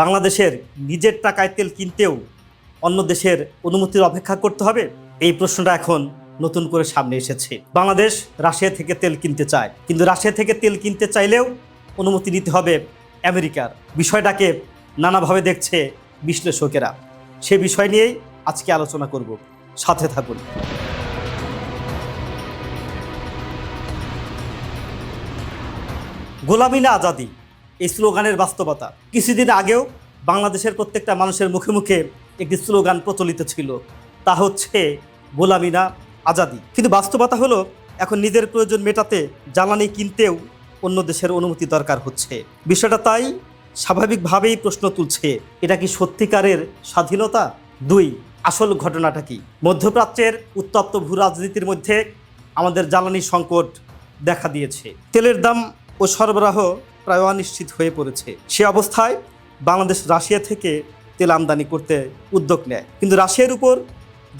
বাংলাদেশের নিজের টাকায় তেল কিনতেও অন্য দেশের অনুমতির অপেক্ষা করতে হবে? এই প্রশ্নটা এখন নতুন করে সামনে এসেছে। বাংলাদেশ রাশিয়া থেকে তেল কিনতে চায়, কিন্তু রাশিয়া থেকে তেল কিনতে চাইলেও অনুমতি নিতে হবে আমেরিকার। বিষয়টাকে নানাভাবে দেখছে বিশ্লেষকেরা। সে বিষয় নিয়েই আজকে আলোচনা করব, সাথে থাকুন। গোলামি না আজাদি, এই স্লোগানের বাস্তবতা। কিছুদিন আগেও বাংলাদেশের প্রত্যেকটা মানুষের মুখে মুখে একটি স্লোগান প্রচলিত ছিল, তা হচ্ছে গোলামি না আজাদি। কিন্তু বাস্তবতা হলো এখন নিজের প্রয়োজন মেটাতে জ্বালানি কিনতেও অন্য দেশের অনুমতি দরকার হচ্ছে। বিষয়টা তাই স্বাভাবিকভাবেই প্রশ্ন তুলছে, এটা কি সত্যিকারের স্বাধীনতা? 2. আসল ঘটনাটা কি? মধ্যপ্রাচ্যের উত্তপ্ত ভূ রাজনীতির মধ্যে আমাদের জ্বালানি সংকট দেখা দিয়েছে। তেলের দাম ও সরবরাহ প্রায় অনিশ্চিত হয়ে পড়েছে। সে অবস্থায় বাংলাদেশ রাশিয়া থেকে তেল আমদানি করতে উদ্যোগ নেয়, কিন্তু রাশিয়ার উপর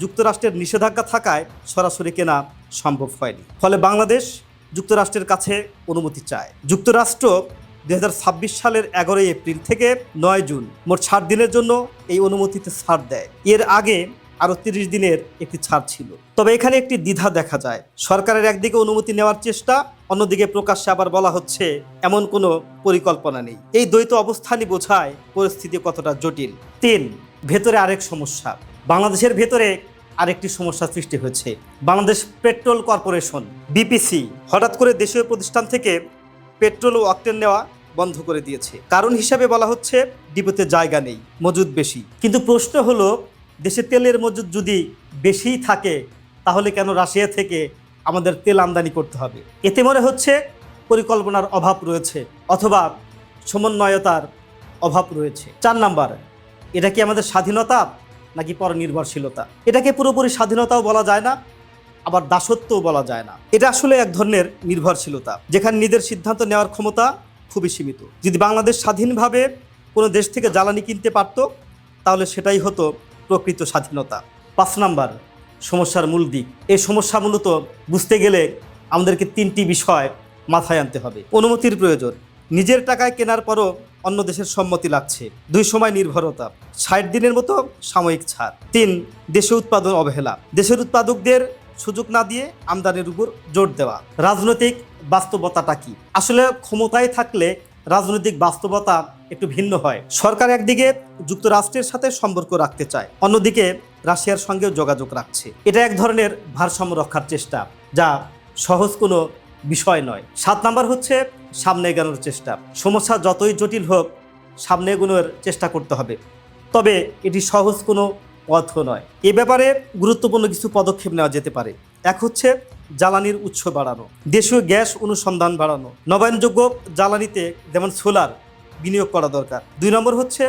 যুক্তরাষ্ট্রের নিষেধাজ্ঞা থাকায় সরাসরি কেনা সম্ভব হয়নি। ফলে বাংলাদেশ যুক্তরাষ্ট্রের কাছে অনুমতি চায়। যুক্তরাষ্ট্র 2026 সালের 11 এপ্রিল থেকে 9 জুন মোট 60 দিনের জন্য এই অনুমতিতে ছাড় দেয়। এর আগে আরও 30 দিনের একটি ছাড় ছিল। তবে এখানে একটি দ্বিধা দেখা যায়। সরকারের একদিকে অনুমতি নেওয়ার চেষ্টা, অন্যদিকে প্রকাশ্যে আবার বলা হচ্ছে এমন কোনো পরিকল্পনা নেই। এই দ্বৈত অবস্থানই বোঝায় পরিস্থিতি কতটা জটিল। 3. ভেতরে আরেক সমস্যা। বাংলাদেশের ভেতরে আরেকটি সমস্যা সৃষ্টি হয়েছে। বাংলাদেশ পেট্রোল কর্পোরেশন বিপিসি হঠাৎ করে দেশীয় প্রতিষ্ঠান থেকে পেট্রোল ও অকটেন নেওয়া বন্ধ করে দিয়েছে। কারণ হিসাবে বলা হচ্ছে ডিপোতে জায়গা নেই, মজুদ বেশি। কিন্তু প্রশ্ন হলো, দেশে তেলের মজুদ যদি বেশিই থাকে তাহলে কেন রাশিয়া থেকে আমাদের তেল আমদানি করতে হবে? এতে মনে হচ্ছে পরিকল্পনার অভাব রয়েছে, অথবা সমন্বয়তার অভাব রয়েছে। 4 নাম্বার, এটা কি আমাদের স্বাধীনতা নাকি পরনির্ভরশীলতা? এটাকে পুরোপুরি স্বাধীনতাও বলা যায় না, আবার দাসত্বও বলা যায় না। এটা আসলে এক ধরনের নির্ভরশীলতা, যেখানে নিজের সিদ্ধান্ত নেওয়ার ক্ষমতা খুবই সীমিত। যদি বাংলাদেশ স্বাধীনভাবে কোনো দেশ থেকে জ্বালানি কিনতে পারত, তাহলে সেটাই হতো প্রকৃত স্বাধীনতা। 5 নাম্বার, সমস্যার মূল দিক। এই সমস্যা মূলত বুঝতে গেলে আমাদেরকে 3টি বিষয় মাথায় আনতে হবে। অনুমতির প্রয়োজন, নিজের টাকায় কেনার পরও অন্য দেশের সম্মতি লাগছে। 2. সময় নির্ভরতা, 60 দিনের মতো সাময়িক ছাড়। 3. দেশে উৎপাদন অবহেলা, দেশের উৎপাদকদের সুযোগ না দিয়ে আমদানির উপর জোর দেওয়া। রাজনৈতিক বাস্তবতাটা কি? আসলে ক্ষমতায় থাকলে রাজনৈতিক বাস্তবতা একটু ভিন্ন হয়। সরকার একদিকে যুক্তরাষ্ট্রের সাথে সম্পর্ক রাখতে চায়, অন্যদিকে রাশিয়ার সঙ্গেও যোগাযোগ রাখছে। এটা এক ধরনের ভারসাম্য রক্ষার চেষ্টা, যা সহজ কোনো বিষয় নয়। 7 নাম্বার হচ্ছে সামনে এগোনোর চেষ্টা। সমস্যা যতই জটিল হোক, সামনে এগোনোর চেষ্টা করতে হবে, তবে এটি সহজ কোনো পথও নয়। এ ব্যাপারে গুরুত্বপূর্ণ কিছু পদক্ষেপ নেওয়া যেতে পারে। 1 হচ্ছে জ্বালানির উৎস বাড়ানো, দেশীয় গ্যাস অনুসন্ধান বাড়ানো, নবায়নযোগ্য জ্বালানিতে যেমন সোলার বিনিয়োগ করা দরকার। 2 নম্বর হচ্ছে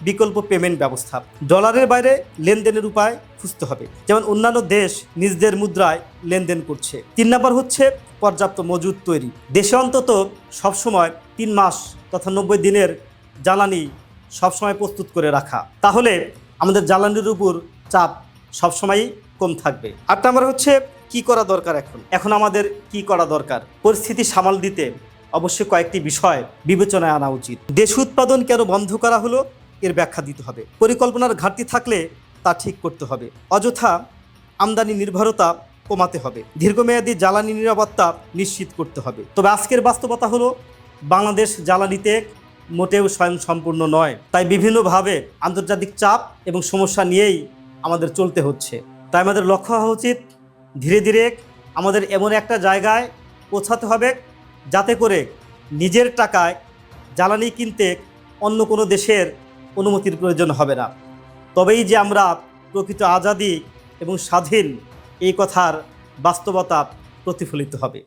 বিকল্প পেমেন্ট ব্যবস্থা, ডলারের বাইরে লেনদেনের উপায় খুঁজতে হবে, যেমন অন্যান্য দেশ নিজেদের মুদ্রায় লেনদেন করছে। 3 নম্বর হচ্ছে পর্যাপ্ত মজুদ তৈরি, দেশে অন্তত সবসময় 3 মাস তথা 90 দিনের জ্বালানি সবসময় প্রস্তুত করে রাখা, তাহলে আমাদের জ্বালানির উপর চাপ সবসময়ই কম থাকবে। 8 নম্বর হচ্ছে কি করা দরকার। এখন আমাদের কি করা দরকার? পরিস্থিতি সামাল দিতে অবশ্যই কয়েকটি বিষয় বিবেচনায় আনা উচিত। দেশ উৎপাদন কেন বন্ধ করা হলো এর ব্যাখ্যা দিতে হবে। পরিকল্পনার ঘাটতি থাকলে তা ঠিক করতে হবে। অযথা আমদানি নির্ভরতা কমাতে হবে। দীর্ঘমেয়াদী জ্বালানি নিরাপত্তা নিশ্চিত করতে হবে। তবে আজকের বাস্তবতা হলো বাংলাদেশ জ্বালানিতে মোটেও স্বয়ংসম্পূর্ণ নয়। তাই বিভিন্নভাবে আন্তর্জাতিক চাপ এবং সমস্যা নিয়েই আমাদের চলতে হচ্ছে। তাই আমাদের লক্ষ্য হওয়া উচিত ধীরে ধীরে আমাদের এমন একটা জায়গায় পৌঁছাতে হবে যাতে করে নিজের টাকায় জ্বালানি কিনতে অন্য কোনো দেশের অনুমতির প্রয়োজন হবে না। তবেই যে আমরা প্রকৃত আজাদি এবং স্বাধীন, এই কথার বাস্তবতা প্রতিফলিত হবে।